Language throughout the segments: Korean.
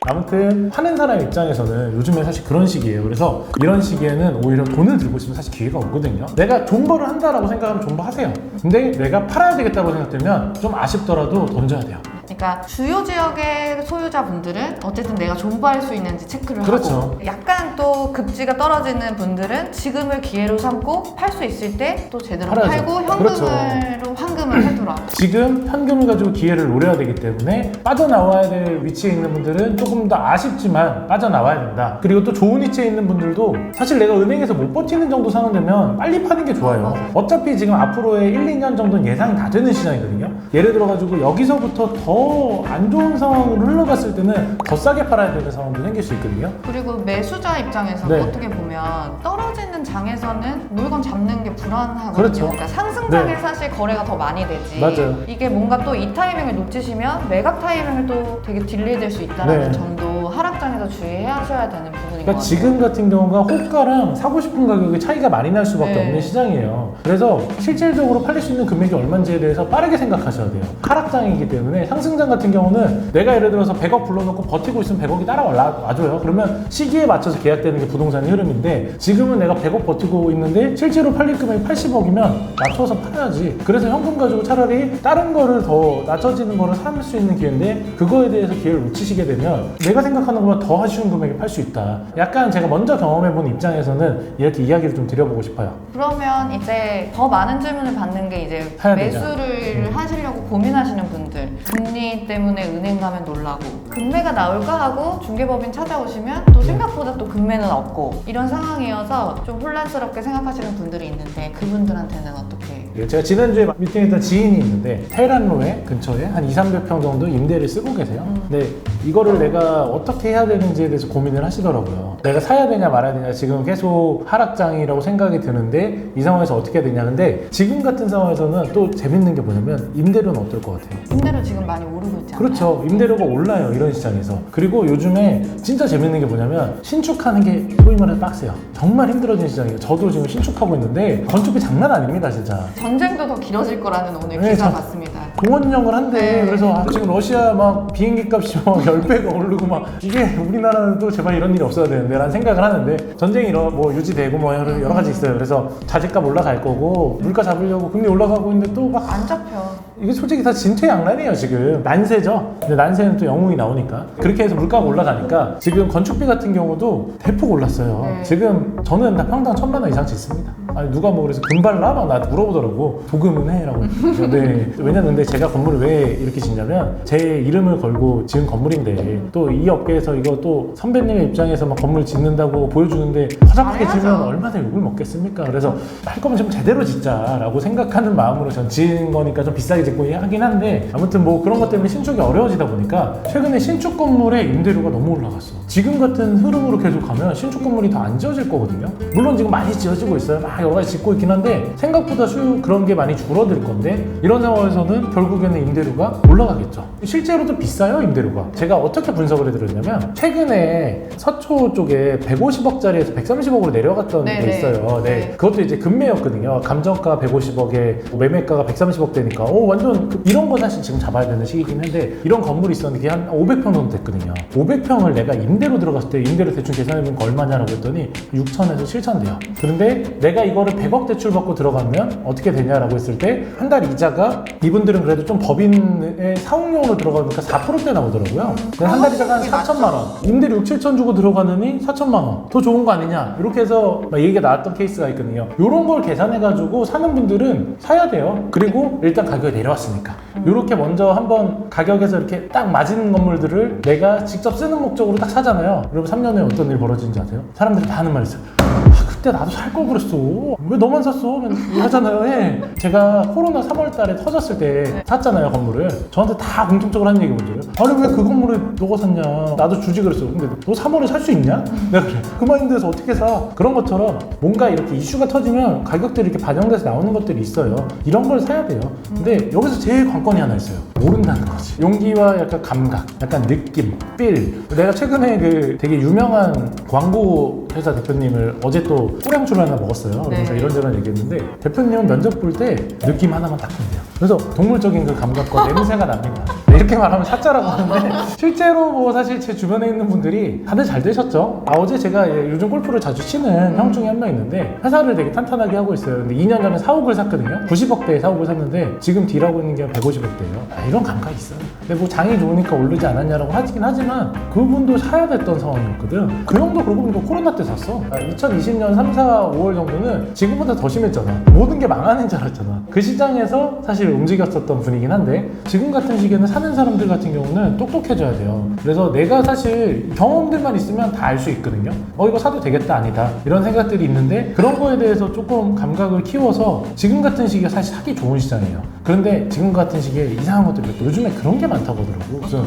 아무튼 하는 사람 입장에서는 요즘에 사실 그런 시기예요. 그래서 이런 시기에는 오히려 돈을 들고 있으면 사실 기회가 오거든요. 내가 존버를 한다라고 생각하면 존버하세요. 근데 내가 팔아야 되겠다고 생각되면 좀 아쉽더라도 던져야 돼요. 그러니까 주요 지역의 소유자분들은 어쨌든 내가 존버할 수 있는지 체크를 그렇죠. 하고, 약간 또 급지가 떨어지는 분들은 지금을 기회로 삼고 팔 수 있을 때 또 제대로 팔아야죠. 팔고 현금으로 그렇죠. 환금을 하더라고요. 지금 현금을 가지고 기회를 노려야 되기 때문에 빠져나와야 될 위치에 있는 분들은 조금 더 아쉽지만 빠져나와야 된다. 그리고 또 좋은 위치에 있는 분들도 사실 내가 은행에서 못 버티는 정도 상황되면 빨리 파는 게 좋아요. 어차피 지금 앞으로의 1, 2년 정도는 예상이 다 되는 시장이거든요. 예를 들어가지고 여기서부터 더 안 좋은 상황으로 흘러갔을 때는 더 싸게 팔아야 되는 상황도 생길 수 있거든요. 그리고 매수자 입장에서 네. 어떻게 보면 떨어지는 장에서는 물건 잡는 게 불안하거든요. 그렇죠. 그러니까 상승장에 네. 사실 거래가 더 많이 되지. 맞아요. 이게 뭔가 또 이 타이밍을 놓치시면 매각 타이밍을 또 되게 딜레이될 수 있다는 네. 점도 하락장에서 주의하셔야 되는 부분인 것 그러니까 같아요. 지금 같은 경우가 호가랑 사고 싶은 가격의 차이가 많이 날 수밖에 네. 없는 시장이에요. 그래서 실질적으로 팔릴 수 있는 금액이 얼마인지에 대해서 빠르게 생각하셔야 돼요. 하락장이기 때문에 상승장 같은 경우는 내가 예를 들어서 100억 불러놓고 버티고 있으면 100억이 따라와줘요. 그러면 시기에 맞춰서 계약되는 게 부동산의 흐름인데, 지금은 내가 100억 버티고 있는데 실제로 팔릴 금액이 80억이면 맞춰서 팔아야지. 그래서 현금 가지고 차라리 다른 거를 더 낮춰지는 거를 살 수 있는 기회인데, 그거에 대해서 기회를 놓치시게 되면 내가 생각하는 것보다 더 아쉬운 금액에 팔 수 있다. 약간 제가 먼저 경험해본 입장에서는 이렇게 이야기를 좀 드려보고 싶어요. 그러면 이제 더 많은 질문을 받는 게 이제 사야 되냐? 매수를 하시려고 고민하시는 분들, 금리 때문에 은행 가면 놀라고 금매가 나올까 하고 중개법인 찾아오시면 또 생각보다 또 금매는 없고 이런 상황이어서 좀 혼란스럽게 생각하시는 분들이 있는데, 그분들한테는 어떻게? 제가 지난주에 미팅했던 지인이 있는데 테란로에 근처에 한 200~300평 정도 임대를 쓰고 계세요. 근데 이거를 내가 어떻게 해야 되는지에 대해서 고민을 하시더라고요. 내가 사야 되냐 말아야 되냐, 지금 계속 하락장이라고 생각이 드는데 이 상황에서 어떻게 해야 되냐. 근데 지금 같은 상황에서는 또 재밌는 게 뭐냐면 임대료는 어떨 것 같아요? 임대료 지금 많이 오르고 있잖아요. 그렇죠. 임대료가 올라요, 이런 시장에서. 그리고 요즘에 진짜 재밌는 게 뭐냐면 신축하는 게 소위 말해서 빡세요. 정말 힘들어진 시장이에요. 저도 지금 신축하고 있는데 건축비 장난 아닙니다, 진짜. 전쟁도 더 길어질 거라는 오늘 네, 기사 저- 봤습니다. 공원령을 한대. 네. 그래서 지금 러시아 막 비행기 값이 막 10배가 오르고 막, 이게 우리나라는 또 제발 이런 일이 없어야 되는데 라는 생각을 하는데, 전쟁이 뭐 유지되고 뭐 여러 가지 있어요. 그래서 자재값 올라갈 거고 물가 잡으려고 금리 올라가고 있는데 또 막 안 잡혀. 이게 솔직히 다 진퇴양난이에요. 지금 난세죠. 근데 난세는 또 영웅이 나오니까 그렇게 해서 물가가 올라가니까 지금 건축비 같은 경우도 대폭 올랐어요. 네. 지금 저는 다 평당 1,000만 원 이상치 있습니다. 아니 누가 뭐 그래서 금발라? 막 나한테 물어보더라고. 도금은 해? 라고. 네. 왜냐면 근데 제가 건물을 왜 이렇게 짓냐면 제 이름을 걸고 지은 건물인데, 또 이 업계에서 이거 또 선배님의 입장에서 막 건물 짓는다고 보여주는데 허접하게 당연하죠. 지으면 얼마나 욕을 먹겠습니까? 그래서 할 거면 좀 제대로 짓자라고 생각하는 마음으로 전 지은 거니까 좀 비싸게 짓고 하긴 한데, 아무튼 뭐 그런 것 때문에 신축이 어려워지다 보니까 최근에 신축 건물의 임대료가 너무 올라갔어. 지금 같은 흐름으로 계속 가면 신축 건물이 더 안 지어질 거거든요. 물론 지금 많이 지어지고 있어요. 막 여러 가지 짓고 있긴 한데 생각보다 그런 게 많이 줄어들 건데, 이런 상황에서는 결국에는 임대료가 올라가겠죠. 실제로도 비싸요, 임대료가. 제가 어떻게 분석을 해드렸냐면, 최근에 서초 쪽에 150억짜리에서 130억으로 내려갔던 게 네네. 있어요. 네. 네. 그것도 이제 금매였거든요. 감정가 150억에 매매가가 130억 되니까 완전 이런 거 사실 지금 잡아야 되는 시기긴 한데, 이런 건물이 있었는데 그게 한 500평 정도 됐거든요. 500평을 내가 임대로 들어갔을 때 임대료 대충 계산해보면 얼마냐라고 했더니 6천에서 7천 돼요. 그런데 내가 이거를 100억 대출 받고 들어가면 어떻게 되냐라고 했을 때 한 달 이자가, 이분들은 그래도 좀 법인의 사업용으로 들어가니까 4%대 나오더라고요. 한 달 이자가 한 4천만 원, 임대료 6, 7천 주고 들어가느니 4천만 원 더 좋은 거 아니냐, 이렇게 해서 막 얘기가 나왔던 케이스가 있거든요. 이런 걸 계산해가지고 사는 분들은 사야 돼요. 그리고 일단 가격이 내려왔으니까 이렇게 먼저 한번 가격에서 이렇게 딱 맞은 건물들을 내가 직접 쓰는 목적으로 딱 사잖아요. 그럼 3년 후에 어떤 일이 벌어지는지 아세요? 사람들이 다 하는 말이 있어요. 그때 나도 살 걸 그랬어. 왜 너만 샀어? 하잖아요. 예. 제가 코로나 3월 달에 터졌을 때 샀잖아요, 건물을. 저한테 다 공통적으로 하는 얘기가 뭔지 알아요? 아니 왜 그 건물을 너가 샀냐? 나도 주지 그랬어. 근데 너 3월에 살 수 있냐? 내가 그래. 그 마인드에서 어떻게 사? 그런 것처럼 뭔가 이렇게 이슈가 터지면 가격들이 이렇게 반영돼서 나오는 것들이 있어요. 이런 걸 사야 돼요. 근데 여기서 제일 관건이 조건이 하나 있어요. 모른다는 거지. 용기와 약간 감각, 약간 느낌, 필. 내가 최근에 그 되게 유명한 광고 회사 대표님을 어제 또 꼬량주를 하나 먹었어요. 그래서 네. 이런저런 얘기했는데 대표님은 면접 볼 때 느낌 하나만 딱 보면 돼요. 그래서 동물적인 그 감각과 냄새가 납니다. 이렇게 말하면 사짜라고 하는데 실제로 뭐 사실 제 주변에 있는 분들이 다들 잘 되셨죠. 어제 제가 요즘 골프를 자주 치는 형 중에 한 명 있는데 회사를 되게 탄탄하게 하고 있어요. 근데 2년 전에 사옥을 샀거든요. 90억대의 사옥을 샀는데 지금 딜하고 있는 게 150억대예요. 이런 감각이 있어요. 근데 뭐 장이 좋으니까 오르지 않았냐라고 하긴 하지만 그분도 사야 됐던 상황이었거든. 그 형도 그러고 보니까 코로나 때 샀어. 2020년 3, 4, 5월 정도는 지금보다 더 심했잖아. 모든 게 망하는 줄 알았잖아. 그 시장에서 사실 움직였었던 분이긴 한데 지금 같은 시기에는 사는 사람들 같은 경우는 똑똑해져야 돼요. 그래서 내가 사실 경험들만 있으면 다 알 수 있거든요. 이거 사도 되겠다 아니다 이런 생각들이 있는데 그런 거에 대해서 조금 감각을 키워서 지금 같은 시기가 사실 사기 좋은 시장이에요. 그런데 지금 같은 시기에 이상한 것들이 있고 요즘에 그런 게 많다고 하더라고. 무슨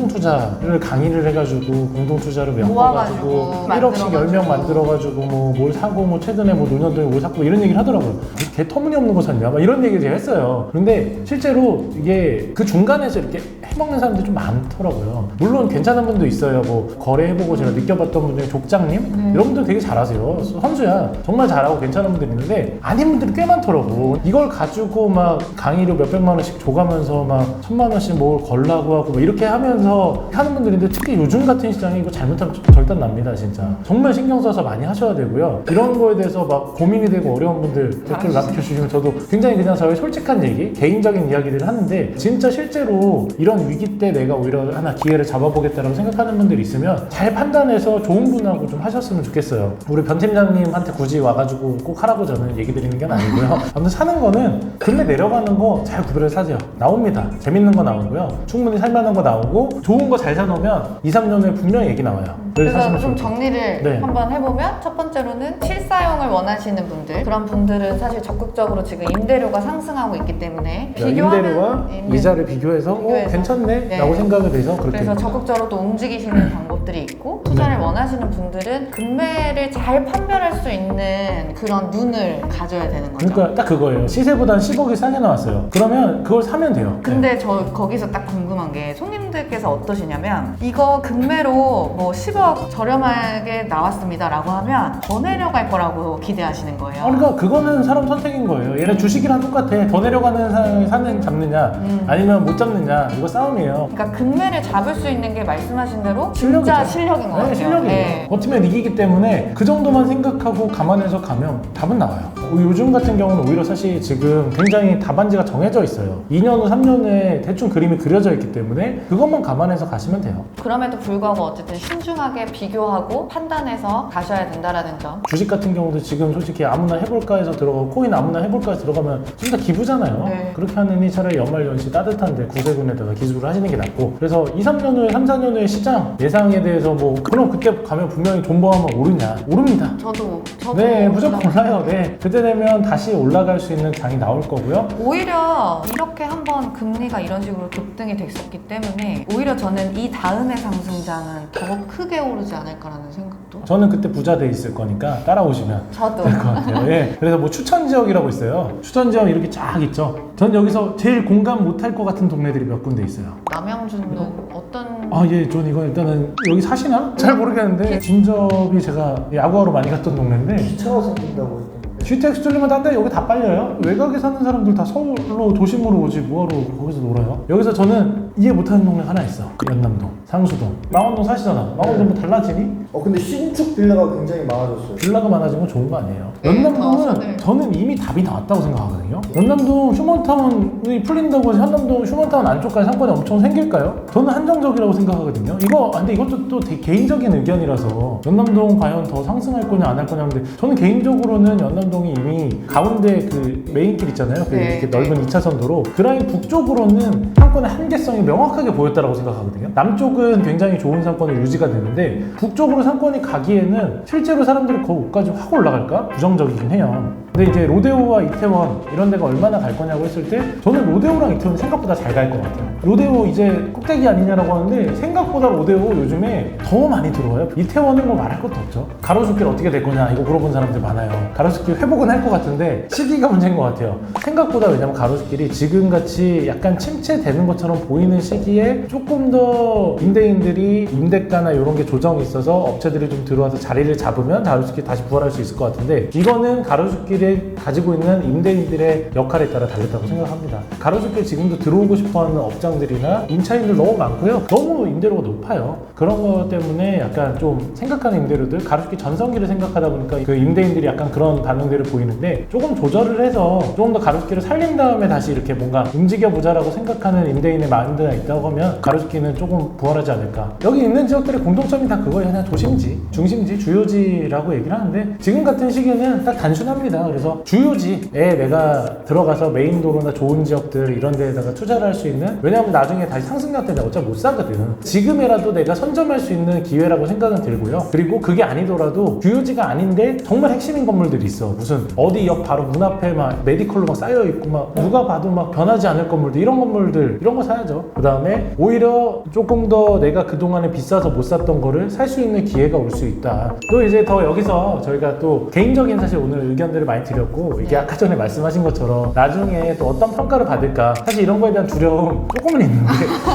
공동투자를 강의를 해가지고 공동투자를 모아가지고 1억씩 10명 만들어가지고 뭐 뭘 사고 뭐 최근에 뭐 노년도에 뭘 샀고 이런 얘기를 하더라고요. 개 터무니없는 거 샀냐 막 이런 얘기를 제가 했어요. 그런데 실제로 이게 그 중간에서 이렇게 해먹는 사람들이 좀 많더라고요. 물론 괜찮은 분도 있어요. 뭐 거래해보고 제가 느껴봤던 분 중에 족장님 이런 분들 되게 잘하세요. 선수야 정말 잘하고 괜찮은 분들이 있는데 아닌 분들이 꽤 많더라고. 이걸 가지고 막 강의료 몇백만 원씩 줘가면서 막 1000만 원씩 뭘 걸라고 하고 뭐 이렇게 하면서 하는 분들인데 특히 요즘 같은 시장에 이거 잘못하면 절단 납니다 진짜. 정말 신경 써서 많이 하셔야 되고요. 이런 거에 대해서 막 고민이 되고 어려운 분들 댓글 남겨주시면 저도 굉장히 그냥 저의 솔직한 얘기 개인적인 이야기들을 하는데 진짜 실제로 이런 위기 때 내가 오히려 하나 기회를 잡아보겠다라고 생각하는 분들이 있으면 잘 판단해서 좋은 분하고 좀 하셨으면 좋겠어요. 우리 변 팀장님한테 굳이 와가지고 꼭 하라고 저는 얘기 드리는 건 아니고요. 아무튼 사는 거는 근래 내려가는 거 잘 구별해서 사세요. 나옵니다. 재밌는 거 나오고요. 충분히 살만한 거 나오고 좋은 거 잘 사놓으면 2, 3년 후에 분명히 얘기 나와요. 그래서 좀 정리를 네. 한번 해보면 첫 번째로는 실사용을 원하시는 분들 그런 분들은 사실 적극적으로 지금 임대료가 상승하고 있기 때문에 임대료와 이자를 비교해서 괜찮네 네. 라고 생각을 해서 그렇게 그래서 적극적으로 또 움직이시는 방법들이 있고 투자를 원하시는 분들은 금매를 잘 판별할 수 있는 그런 눈을 가져야 되는 거죠. 그러니까 딱 그거예요. 시세보단 10억이 싸게 나왔어요. 그러면 그걸 사면 돼요. 근데 저 거기서 딱 궁금한 게 손님들께서 어떠시냐면 이거 금매로 뭐 10억 저렴하게 나왔습니다 라고 하면 더 내려갈 거라고 기대하시는 거예요. 그러니까 그거는 사람 선택인 거예요. 얘네 주식이랑 똑같아. 더 내려가는 사람이 잡느냐 아니면 못 잡느냐 이거 싸움이에요. 그러니까 금매를 잡을 수 있는 게 말씀하신 대로 실력이죠. 진짜 실력인 것 같아요. 실력이에요. 네. 버티면 이기기 때문에 그 정도만 생각하고 감안해서 가면 답은 나와요. 요즘 같은 경우는 오히려 사실 지금 굉장히 답안지가 정해져 있어요. 2년 후, 3년 후에 대충 그림이 그려져 있기 때문에 그것만 감안해서 가시면 돼요. 그럼에도 불구하고 어쨌든 신중하게 비교하고 판단해서 가셔야 된다라는 점. 주식 같은 경우도 지금 솔직히 아무나 해볼까 해서 들어가고 코인 아무나 해볼까 해서 들어가면 진짜 기부잖아요. 네. 그렇게 하느니 차라리 연말연시 따뜻한데 구세군에다가 기술을 하시는 게 낫고 그래서 2, 3년 후에 3, 4년 후에 시장 예상에 대해서 뭐 그럼 그때 가면 분명히 존버하면 오르냐? 오릅니다. 저도 네, 무조건 올라요. 네, 그때 되면 다시 올라갈 수 있는 장이 나올 거고요. 오히려 이렇게 한번 금리가 이런 식으로 급등이 됐었기 때문에 오히려 저는 이 다음의 상승장은 더 크게 오르지 않을까라는 생각도. 저는 그때 부자 돼 있을 거니까 따라오시면 저도. 될 것 같아요. 예. 그래서 뭐 추천 지역이라고 있어요. 추천 지역 이렇게 쫙 있죠. 전 여기서 제일 공감 못할 것 같은 동네들이 몇 군데 있어요. 남양주는 어떤 예, 전 이거 일단은 여기 사시나? 잘 모르겠는데 진접이 제가 야구하러 많이 갔던 동네인데 차가 생긴다고 했는데 GTX 뚫리면 딴데 여기 다 빨려요. 외곽에 사는 사람들 다 서울로 도심으로 오지 뭐하러 거기서 놀아요. 여기서 저는 이해 못하는 동네 하나 있어. 연남동, 상수동, 망원동 사시잖아. 망원동 뭐 달라지니? 근데 신축 빌라가 굉장히 많아졌어요. 빌라가 많아진 건 좋은 거 아니에요. 네, 연남동은 네. 저는 이미 답이 나왔다고 생각하거든요. 연남동 휴먼타운이 풀린다고 해서 연남동 휴먼타운 안쪽까지 상권이 엄청 생길까요? 저는 한정적이라고 생각하거든요. 근데 이것도 또 되게 개인적인 의견이라서 연남동 과연 더 상승할 거냐 안 할 거냐 하는데 저는 개인적으로는 연남동이 이미 가운데 그 메인길 있잖아요. 그 네, 이렇게 넓은 2차선 도로 그 라인 북쪽으로는 상권의 한계성이 명확하게 보였다고 생각하거든요. 남쪽은 굉장히 좋은 상권이 유지가 되는데 북쪽으로 상권이 가기에는 실제로 사람들이 그 옷까지 확 올라갈까? 부정적이긴 해요. 근데 이제 로데오와 이태원 이런 데가 얼마나 갈 거냐고 했을 때 저는 로데오랑 이태원 생각보다 잘 갈 것 같아요. 로데오 이제 꼭대기 아니냐라고 하는데 생각보다 로데오 요즘에 더 많이 들어와요. 이태원은 뭐 말할 것도 없죠. 가로수길 어떻게 될 거냐 이거 물어본 사람들 많아요. 가로수길 회복은 할 것 같은데 시기가 문제인 것 같아요. 생각보다 왜냐면 가로수길이 지금같이 약간 침체되는 것처럼 보이는 시기에 조금 더 임대인들이 임대가나 이런 게 조정이 있어서 업체들이 좀 들어와서 자리를 잡으면 가로수길 다시 부활할 수 있을 것 같은데 이거는 가로수길에 가지고 있는 임대인들의 역할에 따라 달렸다고 생각합니다. 가로수길 지금도 들어오고 싶어하는 업장들이나 임차인들 너무 많고요. 너무 임대료가 높아요. 그런 것 때문에 약간 좀 생각하는 임대료들 가로수길 전성기를 생각하다 보니까 그 임대인들이 약간 그런 반응들을 보이는데 조금 조절을 해서 조금 더 가로수길을 살린 다음에 다시 이렇게 뭔가 움직여보자라고 생각하는 임대인의 마인드가 있다고 하면 가로수길은 조금 부활하지 않을까. 여기 있는 지역들의 공통점이 다 그거예요. 그냥 도심지, 중심지, 주요지라고 얘기를 하는데 지금 같은 시기는 딱 단순합니다. 그래서 주요지에 내가 들어가서 메인도로나 좋은 지역들 이런 데에다가 투자를 할 수 있는, 왜냐하면 나중에 다시 상승할 때 내가 어차피 못 사거든. 지금이라도 내가 선점할 수 있는 기회라고 생각은 들고요. 그리고 그게 아니더라도 주요지가 아닌데 정말 핵심인 건물들이 있어. 무슨 어디 역 바로 문 앞에 막 메디컬로 막 쌓여 있고 막 누가 봐도 막 변하지 않을 건물들, 이런 건물들, 이런 거 사야죠. 그 다음에 오히려 조금 더 내가 그동안에 비싸서 못 샀던 거를 살 수 있는 기회가 올 수 있다. 또 이제 더 여기서 저희가 또 개인적인 사실 오늘 의견들을 많이 드렸고, 이게 아까 전에 말씀하신 것처럼 나중에 또 어떤 평가를 받을까, 사실 이런 거에 대한 두려움 조금은 있는데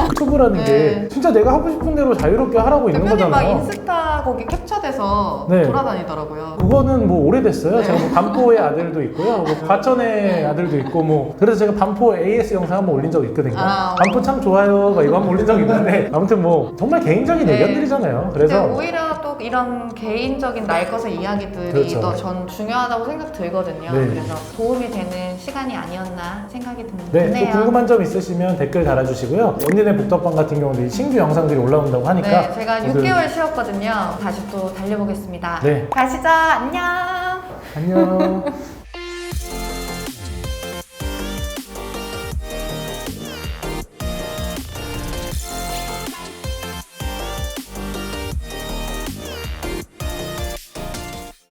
유튜브라는 게 진짜 내가 하고 싶은 대로 자유롭게 하라고 있는 대표님 막 거잖아요. 인스타 거기 캡처돼서 네. 돌아다니더라고요. 그거는 뭐 오래됐어요. 제가 뭐 반포의 아들도 있고요, 뭐 과천의 아들도 있고, 뭐 그래서 제가 반포 AS 영상 한번 올린 적 있거든요. 반포 참 좋아요, 막 이거 한번 올린 적 있는데 아무튼 뭐 정말 개인적인 네. 의견들이잖아요. 근데 그래서 오히려 또 이런 개인적인 날 것의 이야기들이 그렇죠. 더 전 중요하다고 생각 들거든요. 네. 그래서 도움이 되는 시간이 아니었나 생각이 네, 드네요. 또 궁금한 점 있으시면 댓글 달아주시고요. 언니네 복덕방 같은 경우는 신규 영상들이 올라온다고 하니까 네, 제가 모두 6개월 쉬었거든요. 다시 또 달려보겠습니다. 네. 가시죠. 안녕. 안녕.